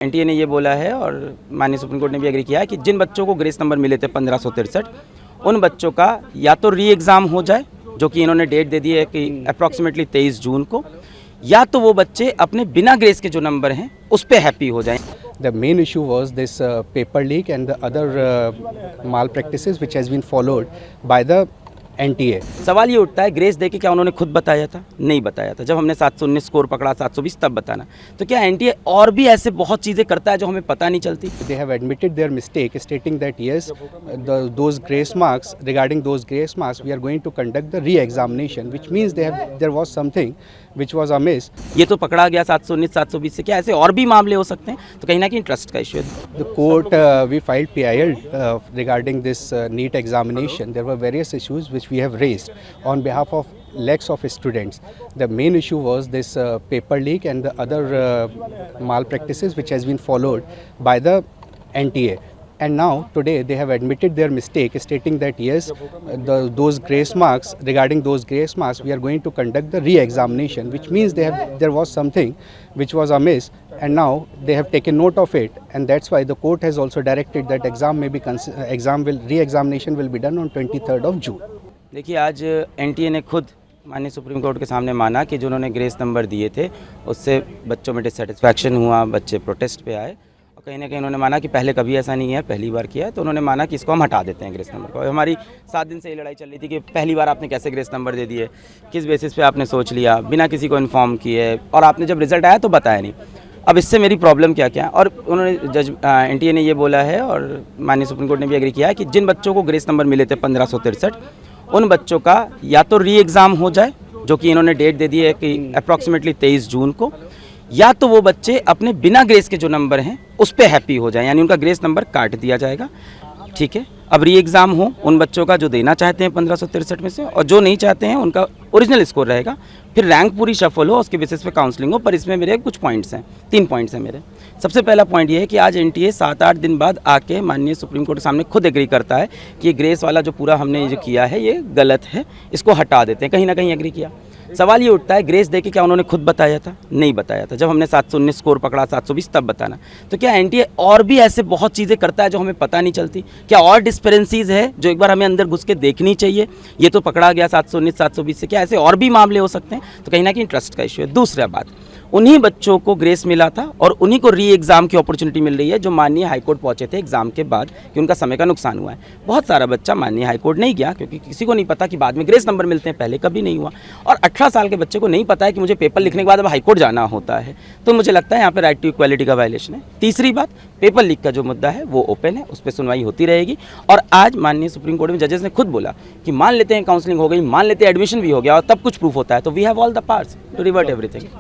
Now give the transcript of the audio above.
NTA ने ये बोला है और माननीय सुप्रीम कोर्ट ने भी एग्री किया है कि जिन बच्चों को ग्रेस नंबर मिले थे 1563 उन बच्चों का या तो री एग्ज़ाम हो जाए, जो कि इन्होंने डेट दे दी है कि अप्रॉक्सीमेटली 23 जून को, या तो वो बच्चे अपने बिना ग्रेस के जो नंबर हैं उस पर हैप्पी हो जाएं। The main issue was this paper leak and the other malpractices which has been followed by the NTA. सवाल ये उठता है, ग्रेस दे के क्या उन्होंने खुद बताया था? नहीं बताया था। जब हमने 719 स्कोर पकड़ा, 720 तब बताना। तो क्या एनटीए और भी ऐसे बहुत चीज़ें करता है जो हमें पता नहीं चलती? They have admitted their mistake, stating that yes, those grace marks, regarding those grace marks, we are going to conduct the re-examination, which means there was something which was amiss. ये तो पकड़ा गया 719, 720 से, क्या ऐसे और भी मामले हो सकते हैं? तो कहीं ना कहीं ट्रस्ट का इशू है। The court, we filed PIL regarding this NEET examination. There were various issues which we have raised on behalf of lakhs of students. The main issue was this paper leak and the other malpractices which has been followed by the NTA. And now today they have admitted their mistake, stating that yes, those grace marks, regarding those grace marks, we are going to conduct the re-examination, which means there was something which was amiss, and now they have taken note of it, and that's why the court has also directed that re-examination will be done on 23rd of June. देखिए, आज NTA ने खुद माननीय supreme court के सामने माना कि जो उन्होंने ग्रेस नंबर दिए थे उससे बच्चों में डिससेटिस्फैक्शन हुआ, बच्चे प्रोटेस्ट पे आए और कहीं ना कहीं उन्होंने माना कि पहले कभी ऐसा नहीं है, पहली बार किया है, तो उन्होंने माना कि इसको हम हटा देते हैं ग्रेस नंबर को। हमारी 7 दिन से ये लड़ाई चल रही थी कि पहली बार आपने कैसे ग्रेस नंबर दे दिए, किस बेसिस पे आपने सोच लिया, बिना किसी को इन्फॉर्म किए, और आपने जब रिजल्ट आया तो बताया नहीं। अब इससे मेरी प्रॉब्लम क्या क्या है, और उन्होंने एनटीए ने ये बोला है और माननीय सुप्रीम कोर्ट ने भी एग्री किया है कि जिन बच्चों को ग्रेस नंबर मिले थे 1563 उन बच्चों का या तो री एग्ज़ाम हो जाए, जो कि इन्होंने डेट दे दी है कि अप्रॉक्सीमेटली 23 जून को, या तो वो बच्चे अपने बिना ग्रेस के जो नंबर हैं उस पर हैप्पी हो जाएं, यानी उनका ग्रेस नंबर काट दिया जाएगा। ठीक है, अब री एग्ज़ाम हो उन बच्चों का जो देना चाहते हैं 1563 में से, और जो नहीं चाहते हैं उनका ओरिजिनल स्कोर रहेगा, फिर रैंक पूरी शफल हो, उसके बेसिस पे काउंसलिंग हो। पर इसमें मेरे कुछ पॉइंट्स हैं, 3 पॉइंट्स हैं मेरे। सबसे पहला पॉइंट ये है कि आज एनटीए 7-8 दिन बाद आके माननीय सुप्रीम कोर्ट के सामने खुद एग्री करता है कि ये ग्रेस वाला जो पूरा हमने जो किया है ये गलत है, इसको हटा देते हैं। कहीं ना कहीं एग्री किया। सवाल ये उठता है, ग्रेस दे के क्या उन्होंने खुद बताया था? नहीं बताया था। जब हमने 719 स्कोर पकड़ा, 720 तब बताना। तो क्या एनटीए और भी ऐसे बहुत चीज़ें करता है जो हमें पता नहीं चलती? क्या और डिस्पेरेंसीज है जो एक बार हमें अंदर घुस के देखनी चाहिए? ये तो पकड़ा गया 719, 720 से, क्या ऐसे और भी मामले हो सकते हैं? तो कहीं ना कहीं ट्रस्ट का इशू है। दूसरा बात, उन्हीं बच्चों को ग्रेस मिला था और उन्हीं को री एग्ज़ाम की अपॉर्चुनिटी मिल रही है जो माननीय हाईकोर्ट पहुंचे थे एग्ज़ाम के बाद कि उनका समय का नुकसान हुआ है। बहुत सारा बच्चा माननीय हाईकोर्ट नहीं गया क्योंकि किसी को नहीं पता कि बाद में ग्रेस नंबर मिलते हैं, पहले कभी नहीं हुआ। और 18 साल के बच्चे को नहीं पता है कि मुझे पेपर लिखने के बाद अब हाईकोर्ट जाना होता है। तो मुझे लगता है यहाँ पर राइट टू इक्वालिटी का वायलेशन है। तीसरी बात, पेपर लीक का जो मुद्दा है वो ओपन है, उस पर सुनवाई होती रहेगी। और आज माननीय सुप्रीम कोर्ट में जजेस ने खुद बोला कि मान लेते हैं काउंसलिंग हो गई, मान लेते हैं एडमिशन भी हो गया और तब कुछ प्रूफ होता है, तो we have all the powers to revert everything.